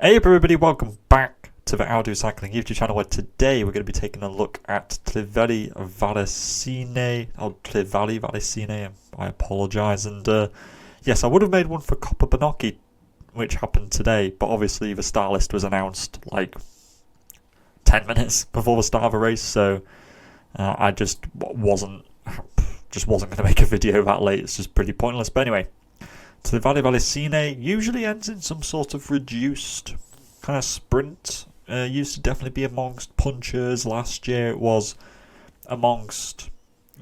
Hey everybody, welcome back to the Audio Cycling YouTube channel, where today we're going to be taking a look at Tre Valli Varesine, or Tre Valli Varesine, I apologise, and yes, I would have made one for Coppa Bernocchi, which happened today, but obviously the start list was announced like 10 minutes before the start of the race, so I just wasn't going to make a video that late. It's just pretty pointless, but anyway. Tre Valli Varesine usually ends in some sort of reduced kind of sprint. Used to definitely be amongst punchers. Last year it was amongst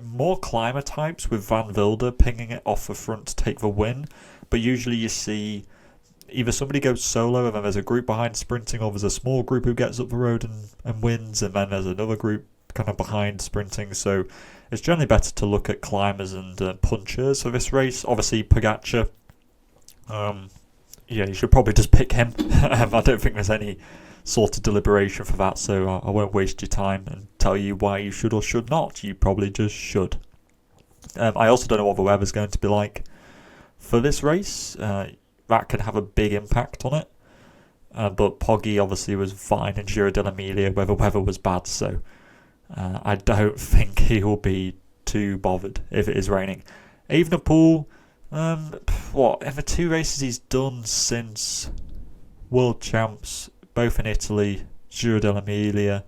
more climber types, with Van Wilder pinging it off the front to take the win. But usually you see either somebody goes solo and then there's a group behind sprinting, or there's a small group who gets up the road and wins, and then there's another group kind of behind sprinting. So it's generally better to look at climbers and punchers for this race. Obviously Pogacar, yeah, you should probably just pick him. I don't think there's any sort of deliberation for that, so I won't waste your time and tell you why you should or should not. You probably just should. I also don't know what the weather's going to be like for this race. That could have a big impact on it. But Pogi obviously was fine in Giro dell'Emilia where the weather was bad, so I don't think he will be too bothered if it is raining. Evenepoel, in the two races he's done since World Champs, both in Italy, Giro dell'Emilia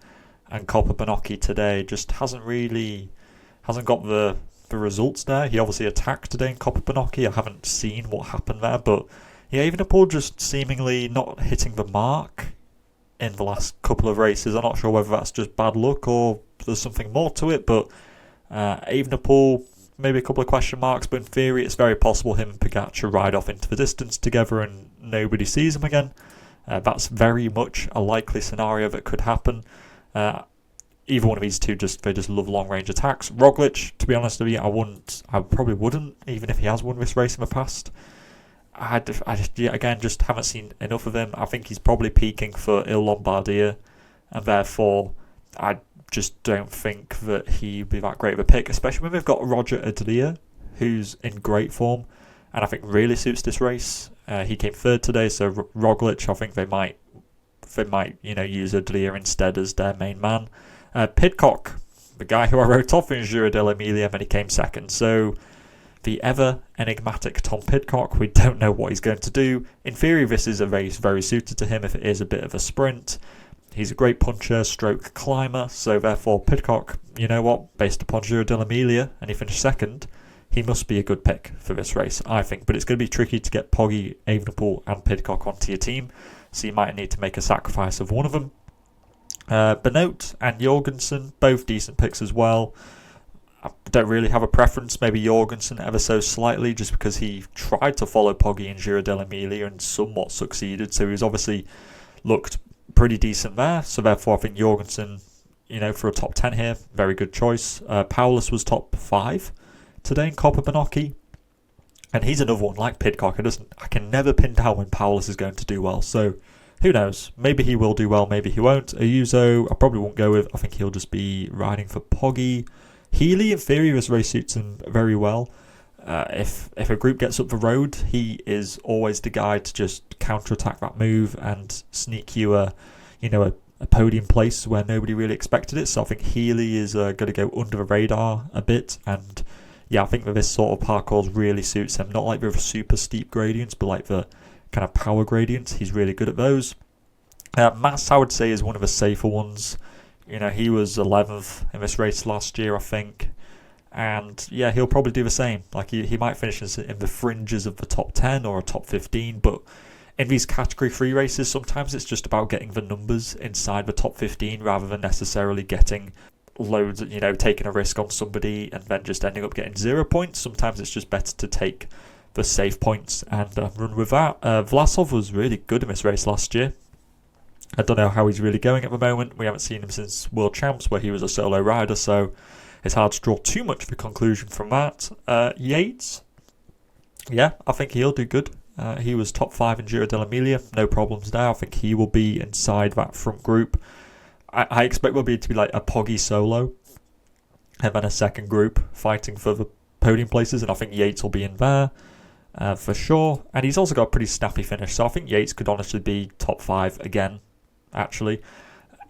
and Coppa Bernocchi today, just hasn't got the results there. He obviously attacked today in Coppa Bernocchi. I haven't seen what happened there, but yeah, Evenepoel just seemingly not hitting the mark in the last couple of races. I'm not sure whether that's just bad luck or there's something more to it, but Evenepoel, maybe a couple of question marks, but in theory it's very possible him and Pogacar ride off into the distance together and nobody sees him again. That's very much a likely scenario that could happen. Either one of these two, they just love long range attacks. Roglic, to be honest with you, I probably wouldn't, even if he has won this race in the past. I just haven't seen enough of him. I think he's probably peaking for Il Lombardia, and therefore I just don't think that he'd be that great of a pick, especially when we've got Roger Adlia, who's in great form and I think really suits this race. He came third today, so Roglic, I think they might use Adlia instead as their main man. Pidcock, the guy who I wrote off in Giro dell'Emilia, and he came second, so the ever enigmatic Tom Pidcock, we don't know what he's going to do. In theory, this is a race very suited to him if it is a bit of a sprint. He's a great puncher, stroke climber, so therefore Pidcock, you know what, based upon Giro dell'Emilia, and he finished second, he must be a good pick for this race, I think. But it's going to be tricky to get Pogi, Evenepoel and Pidcock onto your team, so you might need to make a sacrifice of one of them. Benoot and Jorgensen, both decent picks as well. I don't really have a preference, maybe Jorgensen ever so slightly, just because he tried to follow Pogi in Giro dell'Emilia and somewhat succeeded, so he's obviously looked pretty decent there, so therefore I think Jorgensen, for a top 10 here, very good choice. Paulus was top 5 today in Coppa Bernocchi, and he's another one like Pidcock. I can never pin down when Paulus is going to do well, so who knows, maybe he will do well, maybe he won't. Ayuso I probably won't go with. I think he'll just be riding for Pogi. Healy, in theory, this race suits him very well. If a group gets up the road, he is always the guy to just counter-attack that move and sneak you a podium place where nobody really expected it. So I think Healy is going to go under the radar a bit, and yeah, I think that this sort of parkour really suits him. Not like the super steep gradients, but like the kind of power gradients. He's really good at those. Mas, I would say, is one of the safer ones. He was 11th in this race last year, I think. And yeah, he'll probably do the same. Like he might finish in the fringes of the top 10 or a top 15, but in these category 3 races, sometimes it's just about getting the numbers inside the top 15 rather than necessarily getting loads, taking a risk on somebody and then just ending up getting 0 points. Sometimes it's just better to take the safe points and run with that. Vlasov was really good in this race last year. I don't know how he's really going at the moment. We haven't seen him since World Champs, where he was a solo rider, so it's hard to draw too much of a conclusion from that. Yates, yeah, I think he'll do good. He was top 5 in Giro dell'Emilia, no problems there. I think he will be inside that front group. I expect will be to be like a Pogi solo and then a second group fighting for the podium places, and I think Yates will be in there. for sure. And he's also got a pretty snappy finish, so I think Yates could honestly be top 5 again, actually.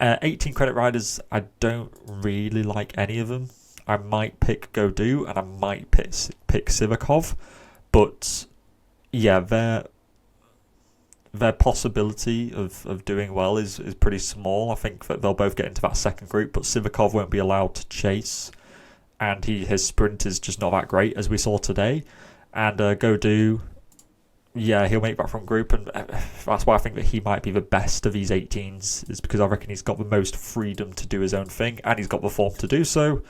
18 credit riders, I don't really like any of them. I might pick Godu and I might pick Sivakov, but yeah, their possibility of doing well is pretty small. I think that they'll both get into that second group, but Sivakov won't be allowed to chase, and his sprint is just not that great, as we saw today. And Godu, yeah, he'll make that front group, and that's why I think that he might be the best of these 18s, is because I reckon he's got the most freedom to do his own thing, and he's got the form to do so.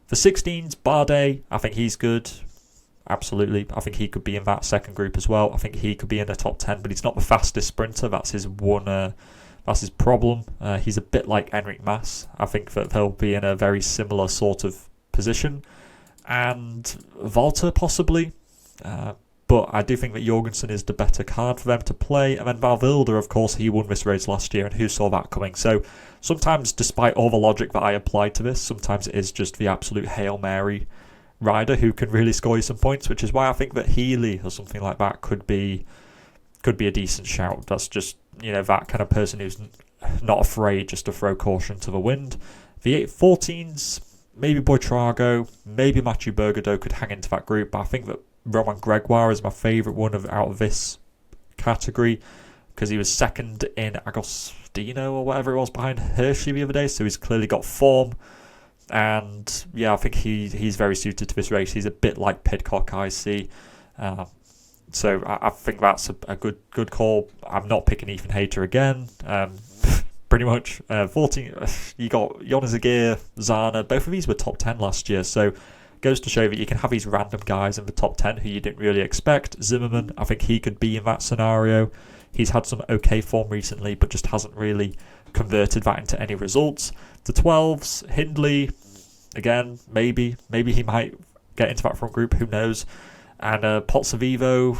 The 16s, Bardet, I think he's good. Absolutely. I think he could be in that second group as well. I think he could be in the top 10, but he's not the fastest sprinter. That's his problem. He's a bit like Enric Mas. I think that they'll be in a very similar sort of position. And Walter, possibly. But I do think that Jorgensen is the better card for them to play. And then Valverde, of course, he won this race last year, and who saw that coming? So sometimes, despite all the logic that I apply to this, sometimes it is just the absolute Hail Mary rider who can really score you some points, which is why I think that Healy or something like that could be a decent shout. That's just, that kind of person who's not afraid just to throw caution to the wind. The 14s, maybe Boitrago, maybe Mathieu Bergadeau could hang into that group, but I think that Roman Gregoire is my favourite one out of this category, because he was second in Agostino or whatever it was behind Hershey the other day, so he's clearly got form. And yeah, I think he's very suited to this race. He's a bit like Pidcock, I see. So I think that's a good call. I'm not picking Ethan Hayter again. Pretty much. 14. You got Jonas Aguirre, Zana. Both of these were top 10 last year. So goes to show that you can have these random guys in the top 10 who you didn't really expect. Zimmerman, I think he could be in that scenario. He's had some okay form recently, but just hasn't really converted that into any results. The 12s, Hindley, again, maybe he might get into that front group, who knows. And Pozzovivo,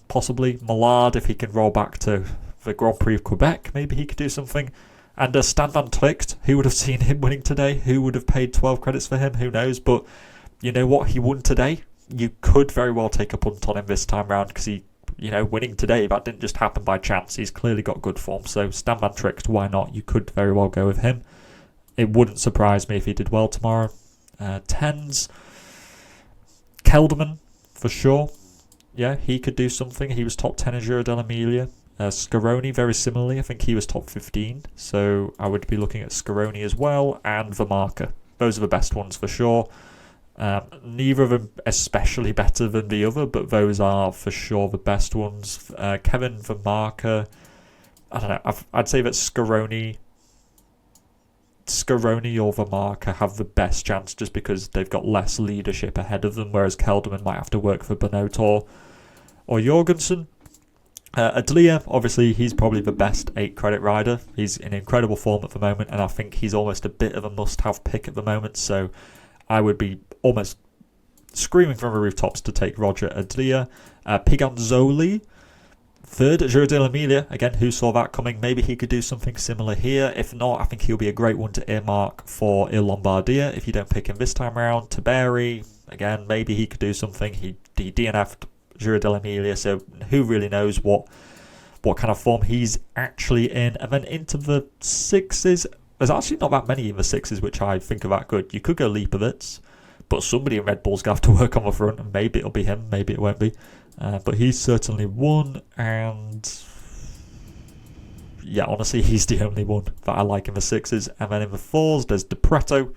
possibly. Millard, if he can roll back to the Grand Prix of Quebec, maybe he could do something. And Stan van Tricht, who would have seen him winning today? Who would have paid 12 credits for him? Who knows? But you know what? He won today. You could very well take a punt on him this time round, because he, winning today, that didn't just happen by chance. He's clearly got good form. So Stan van Tricht, why not? You could very well go with him. It wouldn't surprise me if he did well tomorrow. 10s, Kelderman, for sure. Yeah, he could do something. He was top 10 in Giro dell'Emilia. Scaroni, very similarly. I think he was top 15. So I would be looking at Scaroni as well. And Vermarker. Those are the best ones for sure. Neither of them especially better than the other, but those are for sure the best ones. Kevin Vermarker, I don't know. I'd say that Scaroni or Vermarker have the best chance, just because they've got less leadership ahead of them, whereas Kelderman might have to work for Benoit or Jorgensen. Adlia, obviously, he's probably the best 8 credit rider. He's in incredible form at the moment, and I think he's almost a bit of a must-have pick at the moment, so I would be almost screaming from the rooftops to take Roger Adlia. Piganzoli, third at Giro dell'Emilia. Again, who saw that coming? Maybe he could do something similar here. If not, I think he'll be a great one to earmark for Il Lombardia if you don't pick him this time around. Taberi, again, maybe he could do something. He DNF'd Giro dell'Emilia, so who really knows what kind of form he's actually in. And then into the 6s. There's actually not that many in the 6s which I think are that good. You could go Lipovitz, but somebody in Red Bull's going to have to work on the front, and maybe it'll be him, maybe it won't be. But he's certainly one, and yeah, honestly, he's the only one that I like in the 6s. And then in the 4s, there's De Pretto,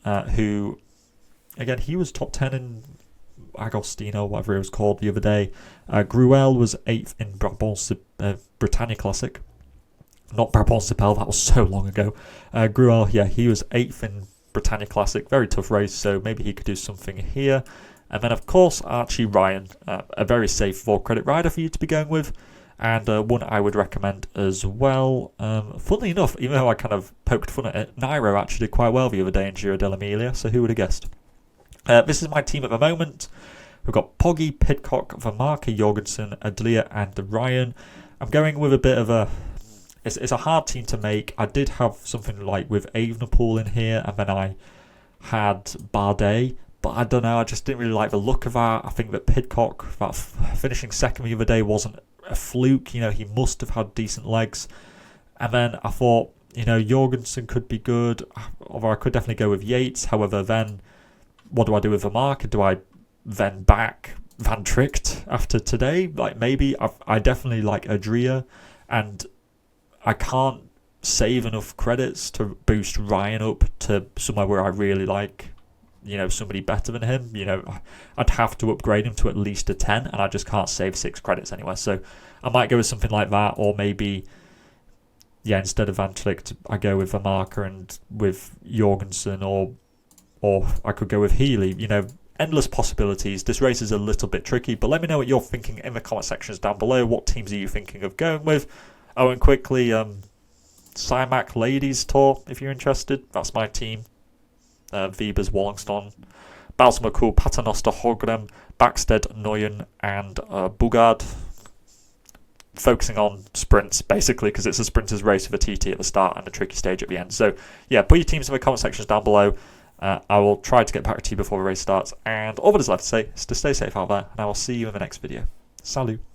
who, again, he was top 10 in Agostino, whatever it was called, the other day. Gruel was 8th in Britannia Classic. Not Brabant Sipel, that was so long ago. Gruel, yeah, he was 8th in Britannia Classic. Very tough race, so maybe he could do something here. And then, of course, Archie Ryan, a very safe 4 credit rider for you to be going with, and one I would recommend as well. Funnily enough, even though I kind of poked fun at it, Nairo actually did quite well the other day in Giro dell'Emilia, so who would have guessed? This is my team at the moment. We've got Pogi, Pidcock, Vermarker, Jorgensen, Adlia, and Ryan. I'm going with a bit of a... It's a hard team to make. I did have something like with Evenepoel in here, and then I had Bardet, But I don't know, I just didn't really like the look of that. I think that Pidcock, finishing second the other day, wasn't a fluke. You know, he must have had decent legs. And then I thought, you know, Jorgensen could be good, although I could definitely go with Yates. However, then what do I do with the marker? Do I then back Van Tricht after today? Like, maybe I definitely like Adria, and I can't save enough credits to boost Ryan up to somewhere where I really like, you know, somebody better than him. You know, I'd have to upgrade him to at least a 10, and I just can't save 6 credits anywhere. So I might go with something like that, or maybe, yeah, instead of Van Tricht, I go with a marker and with Jorgensen, or I could go with Healy. You know, endless possibilities. This race is a little bit tricky, but let me know what you're thinking in the comment sections down below. What teams are you thinking of going with? Oh, and quickly, Simac Ladies Tour, if you're interested. That's my team. Wiebers, Wollongstone, Balsamo, Paternoster, Hogrem, Backstead, Nguyen, and Bugard. Focusing on sprints, basically, because it's a sprinter's race with a TT at the start and a tricky stage at the end. So, yeah, put your teams in the comment sections down below. I will try to get back to you before the race starts. And all that is left to say is to stay safe out there, and I will see you in the next video. Salut.